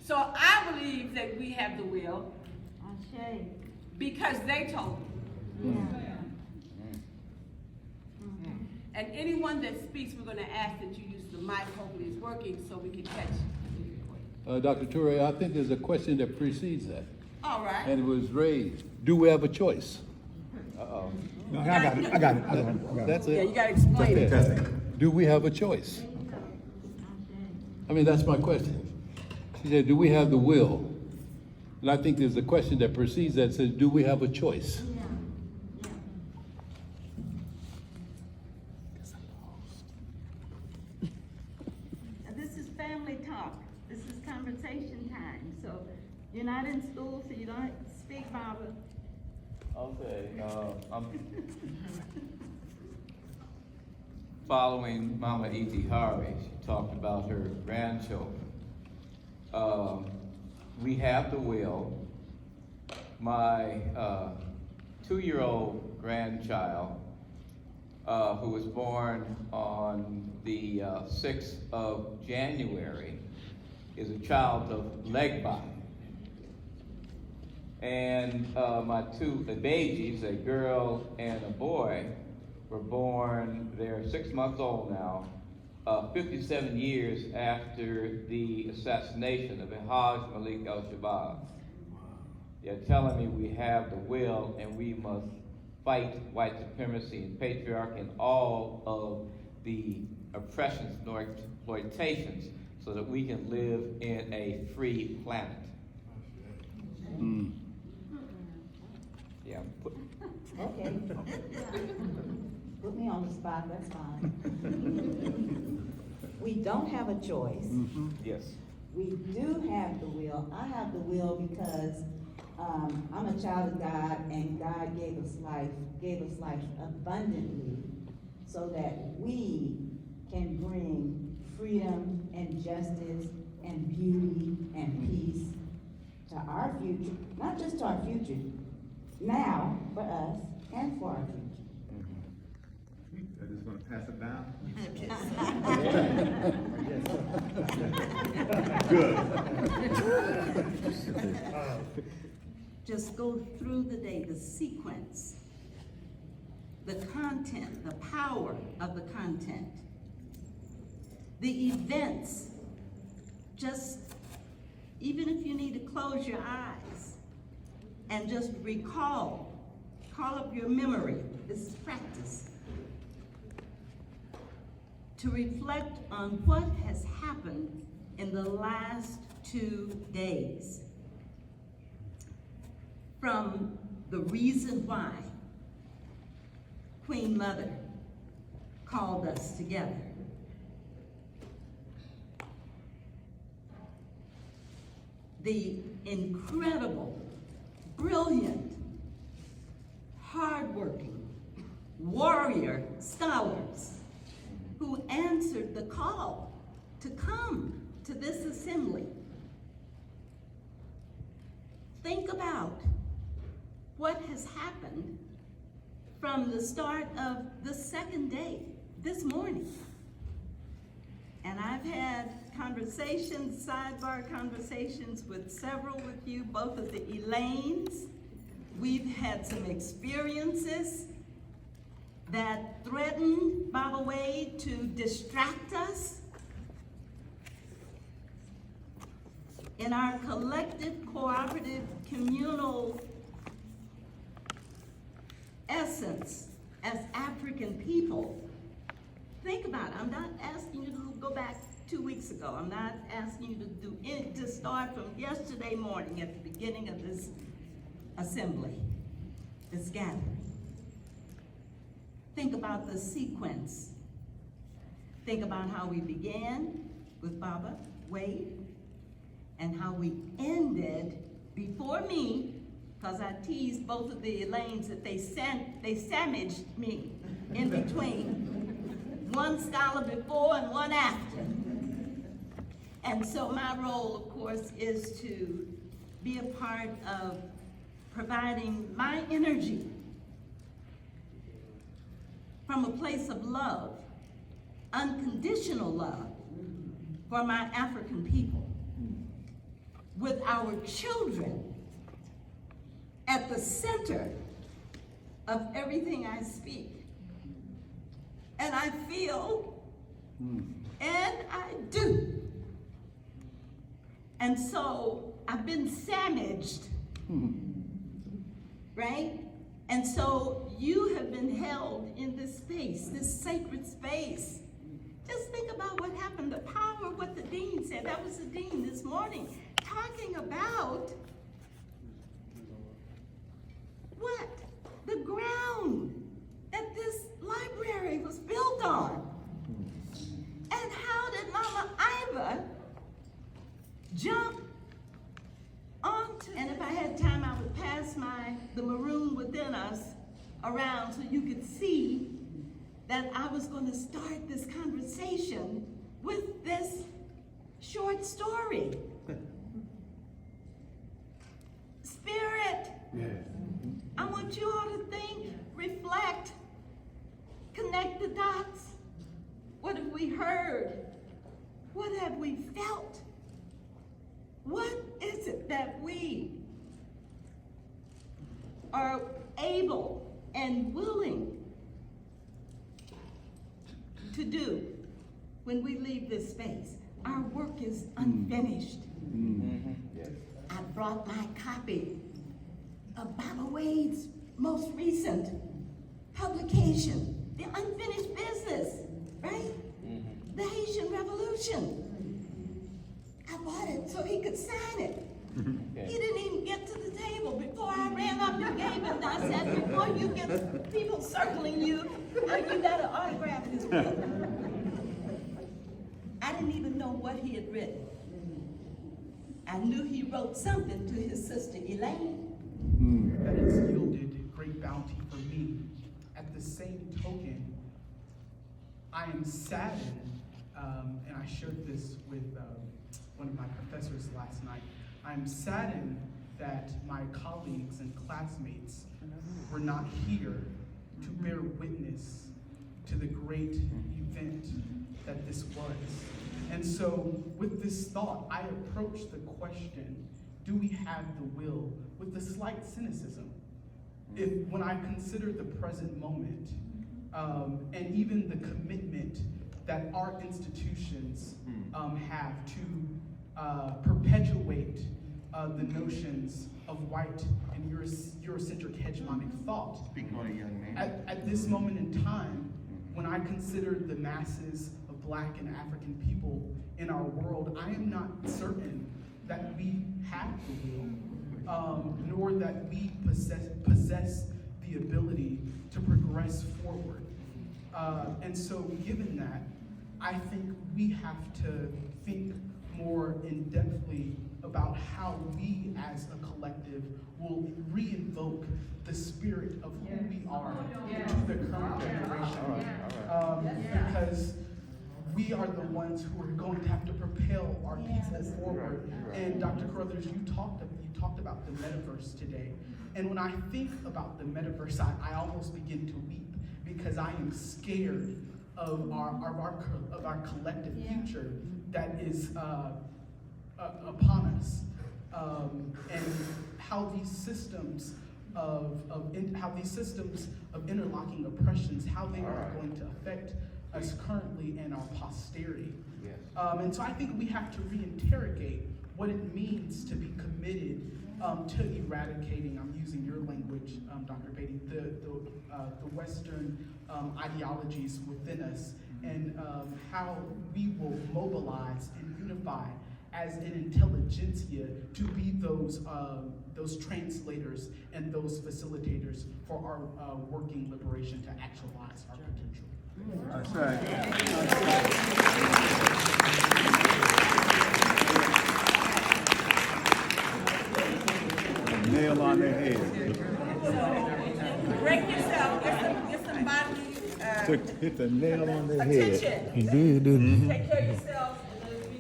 So I believe that we have the will because they told me. And anyone that speaks, we're going to ask that you use the mic. Hopefully it's working so we can catch. Dr. Toure, I think there's a question that precedes that. All right. And it was raised. Do we have a choice? No, I got it. That's it. Yeah, you got to explain it. Testing. Do we have a choice? I mean, that's my question. She said, do we have the will? And I think there's a question that precedes that says, do we have a choice? This is family talk. This is conversation time. So you're not in school, so you don't speak, Barbara. Okay, I'm following Mama E.T. Harvey. She talked about her grandchildren. We have the will. My 2-year-old grandchild, who was born on the 6th of January, is a child of Legba. And my 2 babies, a girl and a boy, were born, they're 6 months old now, 57 years after the assassination of Haj Malik al-Shabaab. They're telling me we have the will and we must fight white supremacy and patriarchy and all of the oppressions and exploitations so that we can live in a free planet. Yeah. Okay. Put me on the spot, that's fine. We don't have a choice. Yes. We do have the will. I have the will because I'm a child of God, and God gave us life abundantly so that we can bring freedom and justice and beauty and peace to our future, not just to our future, now for us and for our future. They're just gonna pass it down? Good. Just go through the day, the sequence, the content, the power of the content, the events. Just, even if you need to close your eyes and just recall, call up your memory. This is practice. To reflect on what has happened in the last 2 days. From the reason why Queen Mother called us together. The incredible, brilliant, hardworking, warrior scholars who answered the call to come to this assembly. Think about what has happened from the start of the second day, this morning. And I've had conversations, sidebar conversations with several with you, both of the Elaines. We've had some experiences that threatened, by the way, to distract us in our collective, cooperative, communal essence as African people. Think about it. I'm not asking you to go back 2 weeks ago. I'm not asking you to do it, to start from yesterday morning at the beginning of this assembly, this gathering. Think about the sequence. Think about how we began with Baba Wade and how we ended before me, because I teased both of the Elaines that they sandwiched me in between. One scholar before and one after. And so my role, of course, is to be a part of providing my energy from a place of love, unconditional love for my African people. with our children at the center of everything I speak. And I feel, and I do. And so I've been sandwiched, right? And so you have been held in this space, this sacred space. Just think about what happened, the power of what the dean said. That was the dean this morning, talking about what? The ground that this library was built on. And how did Mama Iva jump onto, and if I had time, I would pass the maroon within us around so you could see that I was going to start this conversation with this short story. Spirit, I want you all to think, reflect, connect the dots. What have we heard? What have we felt? What is it that we are able and willing to do when we leave this space? Our work is unfinished. I brought my copy of Baba Wade's most recent publication, The Unfinished Business, right? The Haitian Revolution. I bought it so he could sign it. He didn't even get to the table. Before I ran up and gave it, I said, before you get people circling you, you gotta autograph this book. I didn't even know what he had written. I knew he wrote something to his sister Elaine. That has yielded great bounty for me. At the same token, I am saddened, and I shared this with one of my professors last night. I'm saddened that my colleagues and classmates were not here to bear witness to the great event that this was. And so with this thought, I approach the question, do we have the will, with a slight cynicism? When I consider the present moment, and even the commitment that our institutions have to perpetuate the notions of white and Eurocentric hegemonic thought. Speaking on a young man. At this moment in time, when I consider the masses of Black and African people in our world, I am not certain that we have the will, nor that we possess the ability to progress forward. And so given that, I think we have to think more in-depthly about how we as a collective will re-invoke the spirit of who we are to the current generation. Because we are the ones who are going to have to propel our people forward. And Dr. Carruthers, you talked about the metaverse today. And when I think about the metaverse, I almost begin to weep because I am scared of our collective future that is upon us, and how these systems of interlocking oppressions, how they are going to affect us currently and our posterity. Yes. And so I think we have to reinterrogate what it means to be committed to eradicating, I'm using your language, Dr. Beatty, the Western ideologies within us, and how we will mobilize and unify as an intelligentsia to be those translators and those facilitators for our working liberation to actualize our potential. That's right. Nail on the head. Break yourself, get some body, Hit the nail on the head. attention. He did, didn't he? Take care of yourself, and let's be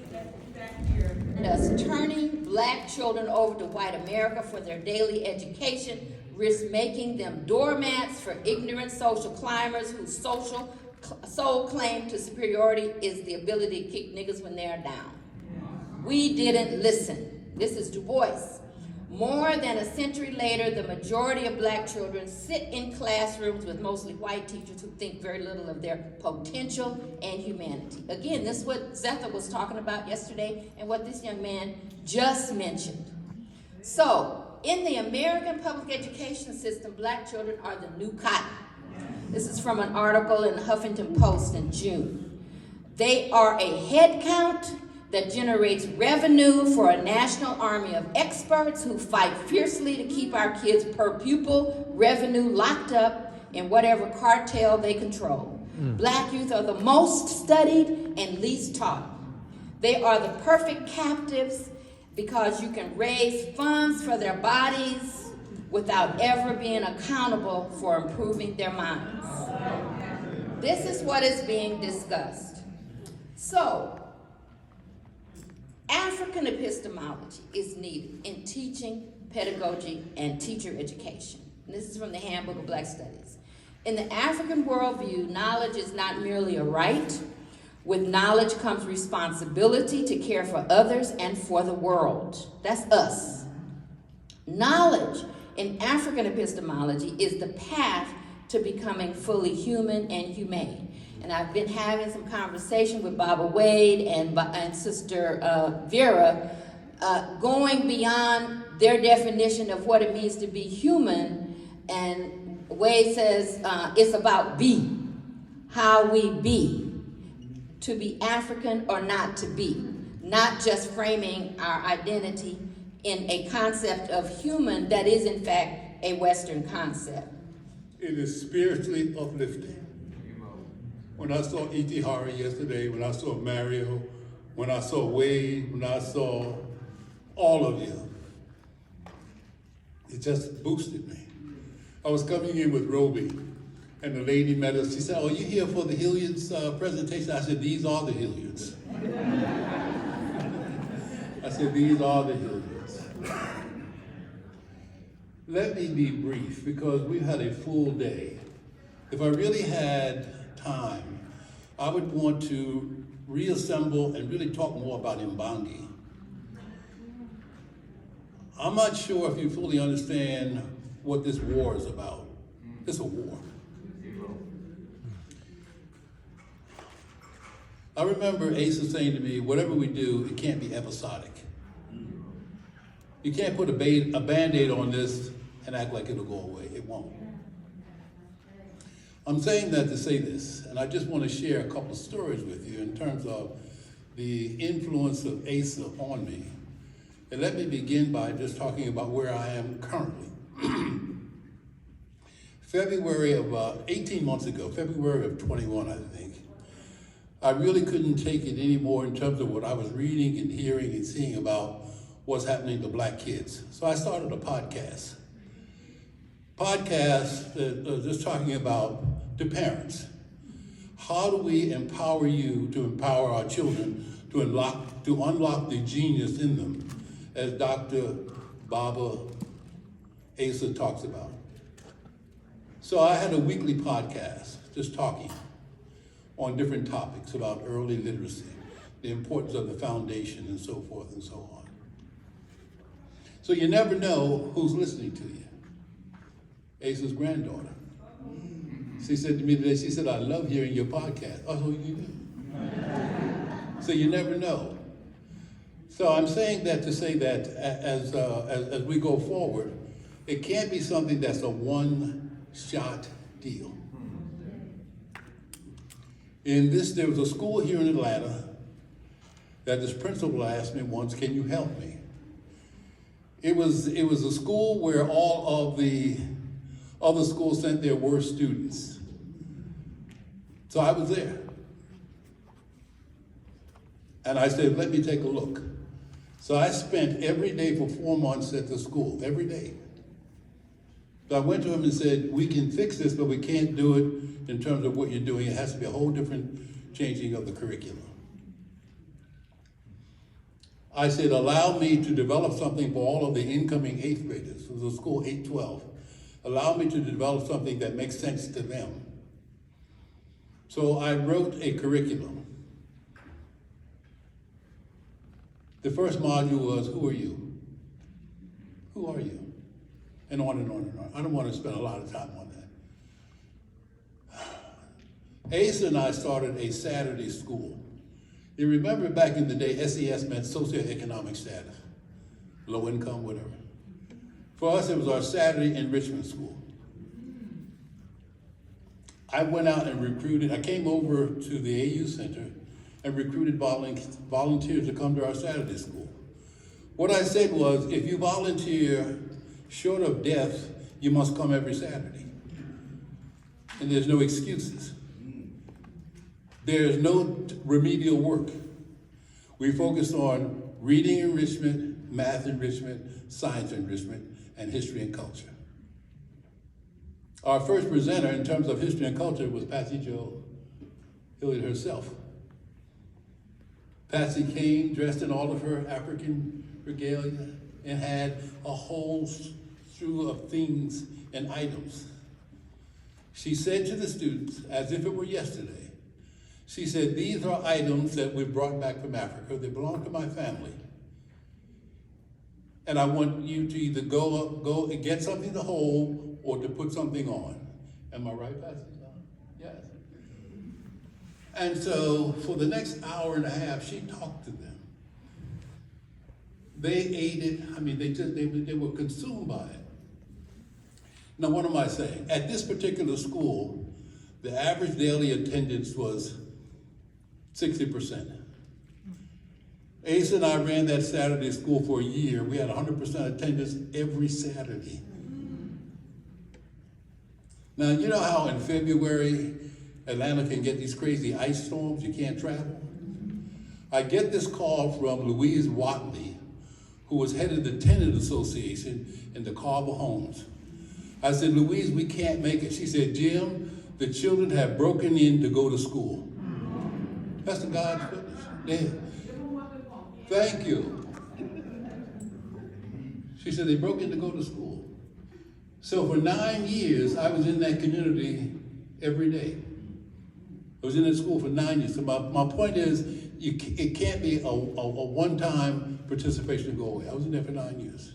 back here. Us turning Black children over to white America for their daily education risks making them doormats for ignorant social climbers whose sole claim to superiority is the ability to kick niggas when they're down. We didn't listen. This is Du Bois. More than a century later, the majority of black children sit in classrooms with mostly white teachers who think very little of their potential and humanity. Again, this is what Zetha was talking about yesterday and what this young man just mentioned. So, in the American public education system, black children are the new cotton. This is from an article in the Huffington Post in June. They are a head count that generates revenue for a national army of experts who fight fiercely to keep our kids' per pupil revenue locked up in whatever cartel they control. Black youth are the most studied and least taught. They are the perfect captives because you can raise funds for their bodies without ever being accountable for improving their minds. This is what is being discussed. So, African epistemology is needed in teaching, pedagogy, and teacher education. And this is from the Handbook of Black Studies. In the African worldview, knowledge is not merely a right. With knowledge comes responsibility to care for others and for the world. That's us. Knowledge in African epistemology is the path to becoming fully human and humane. And I've been having some conversation with Baba Wade and Sister Vera, going beyond their definition of what it means to be human. And Wade says it's about be, how we be, to be African or not to be, not just framing our identity in a concept of human that is in fact a Western concept. It is spiritually uplifting. When I saw E.T. Hari yesterday, when I saw Mario, when I saw Wade, when I saw all of you, it just boosted me. I was coming in with Roby, and the lady met us. She said, "Oh, you here for the Hilliard's presentation?" I said, "These are the Hilliards." I said, "These are the Hilliards." Let me be brief, because we've had a full day. If I really had time, I would want to reassemble and really talk more about Mbangi. I'm not sure if you fully understand what this war is about. It's a war. I remember ASA saying to me, whatever we do, it can't be episodic. You can't put a Band-Aid on this and act like it'll go away. It won't. I'm saying that to say this, and I just want to share a couple of stories with you in terms of the influence of ASA on me. And let me begin by just talking about where I am currently. February of 18 months ago, February of 21, I think, I really couldn't take it anymore in terms of what I was reading and hearing and seeing about what's happening to black kids. So I started a podcast. Just talking about the parents. How do we empower you to empower our children to unlock the genius in them, as Dr. Baba Asa talks about. So I had a weekly podcast, just talking on different topics about early literacy, the importance of the foundation, and so forth and so on. So you never know who's listening to you. Asa's granddaughter. She said to me today, she said, "I love hearing your podcast." Oh, so you do? So you never know. So I'm saying that to say that as we go forward, it can't be something that's a one-shot deal. There was a school here in Atlanta that this principal asked me once, "Can you help me?" It was a school where all of the other schools sent their worst students. So I was there. And I said, "Let me take a look." So I spent every day for 4 months at the school, every day. So I went to him and said, "We can fix this, but we can't do it in terms of what you're doing. It has to be a whole different changing of the curriculum." I said, "Allow me to develop something for all of the incoming 8th graders." So the school 8-12. Allow me to develop something that makes sense to them. So I wrote a curriculum. The first module was, who are you? Who are you? And on and on and on. I don't want to spend a lot of time on that. ASA and I started a Saturday school. You remember back in the day, SES meant socioeconomic status, low income, whatever. For us, it was our Saturday enrichment school. I went out and recruited, I came over to the AU Center and recruited volunteers to come to our Saturday school. What I said was, if you volunteer short of death, you must come every Saturday. And there's no excuses. There's no remedial work. We focus on reading enrichment, math enrichment, science enrichment, and history and culture. Our first presenter in terms of history and culture was Patsy Jo Hilliard herself. Patsy came dressed in all of her African regalia and had a whole slew of things and items. She said to the students, as if it were yesterday, she said, these are items that we brought back from Africa. They belong to my family. And I want you to either go and get something to hold or to put something on. Am I right, Patsy? Yes. And so for the next hour and a half, she talked to them. They ate it. I mean, they were consumed by it. Now, what am I saying? At this particular school, the average daily attendance was 60%. ASA and I ran that Saturday school for a year. We had 100% attendance every Saturday. Now, you know how in February, Atlanta can get these crazy ice storms, you can't travel? I get this call from Louise Watley, who was head of the Tenant Association in the Carver Homes. I said, Louise, we can't make it. She said, Jim, the children have broken in to go to school. That's the God's witness. Yeah. Thank you. She said they broke in to go to school. So for 9 years, I was in that community every day. I was in that school for 9 years. So my point is, it can't be a one-time participation and go away. I was in there for 9 years.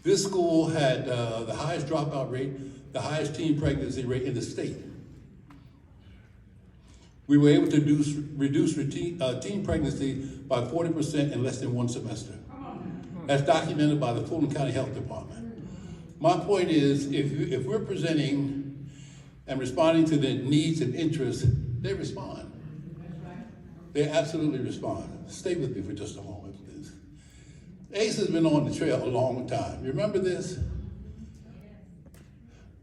This school had the highest dropout rate, the highest teen pregnancy rate in the state. We were able to reduce teen pregnancy by 40% in less than one semester. That's documented by the Fulton County Health Department. My point is, if we're presenting and responding to the needs and interests, they respond. They absolutely respond. Stay with me for just a moment, please. ACE has been on the trail a long time. You remember this?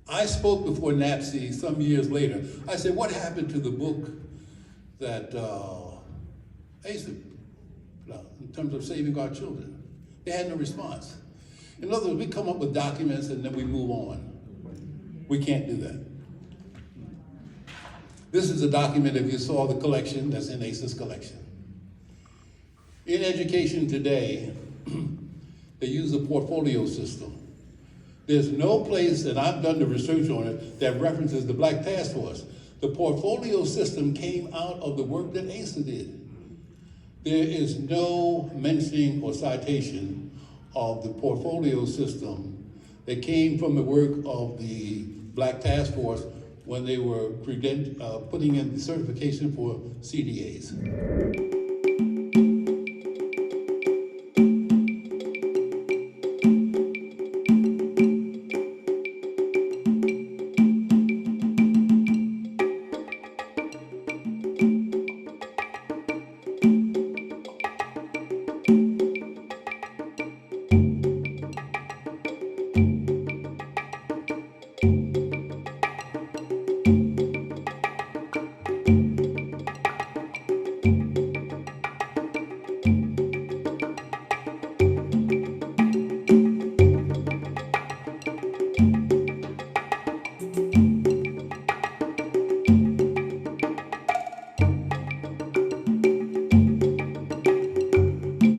I spoke before NAPSI some years later. I said, what happened to the book that ACE put out in terms of saving our children? They had no response. In other words, we come up with documents and then we move on. We can't do that. This is a document, if you saw the collection, that's in ACE's collection. In education today, they use a portfolio system. There's no place, and I've done the research on it, that references the Black Task Force. The portfolio system came out of the work that ASA did. There is no mentioning or citation of the portfolio system that came from the work of the Black Task Force when they were putting in the certification for CDAs.